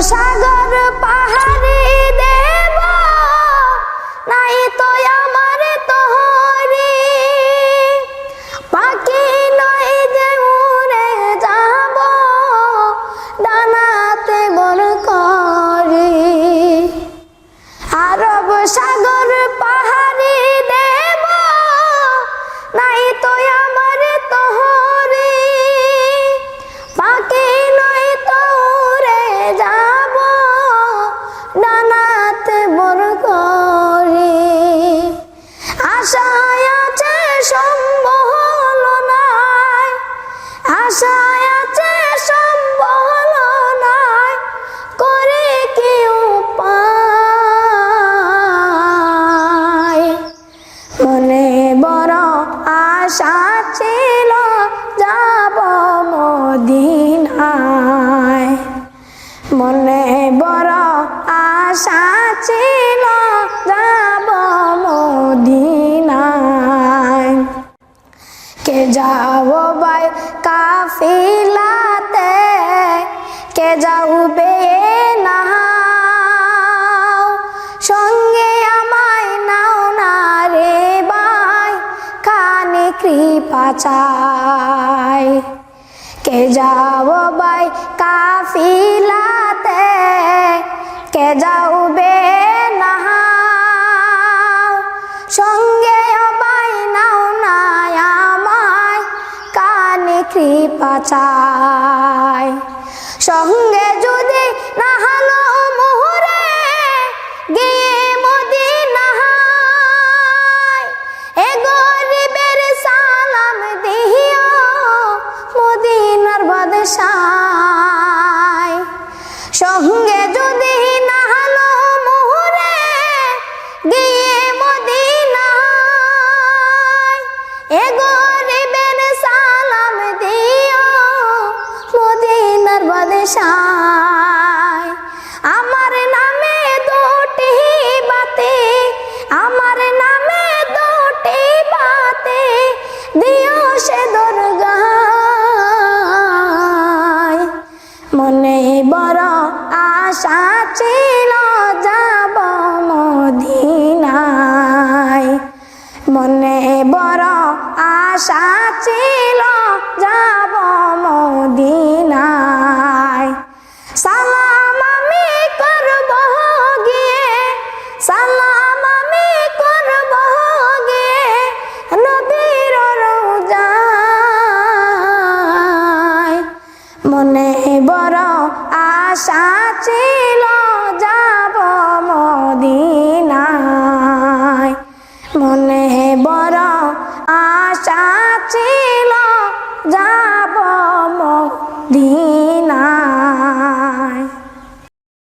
সাগর পাহাড়ি দেব নাই তো আমার তোহরি পাখি নয় যে উড়ে যাব ডানাতে বর করি আরব সাগর পাহাড়ি দেব নাই তো আমার তোহরি পাখি নয় তো উড়ে যাব ডানাতে বর করি আশায় আছে সম্বল নাই আশায় আছে সম্বল নাই করে কি উপায় মনে বড় আশা ছিল যাব মদিনায় মনে বড় আশা ছিল যাব মদিনায় কে যাও ভাই কাফিলাতে কে যাবে না সঙ্গে আমায় নাও না রে ভাই কানে কৃপা চাই কে যাও ভাই কাফিলাতে কে যাবে না সঙ্গে আমায় নাও না আমায় কানে কৃপা চাই সঙ্গে যদি না হলো মোহরে গিয়ে মদিনায় এ গরিবের সালাম দিও মদিনার বাদশায় সঙ্গে যদি না হলো মোহরে গিয়ে মদিনায় এ গরিবের সালাম দিও মদিনার বাদশায় আমার নামে দুটি বাতে আমার নামে দুটি বাতে দিও সে দরগায় মনে বড় আশা ছিল যাব মদিনায় মনে বড় আশা ছিল যাব মদিনায় সালাম আমি করব গিয়ে সালাম আমি করব গিয়ে নবীর রওজায় মনে বড় আশা ছিল যাব মদিনায় মনে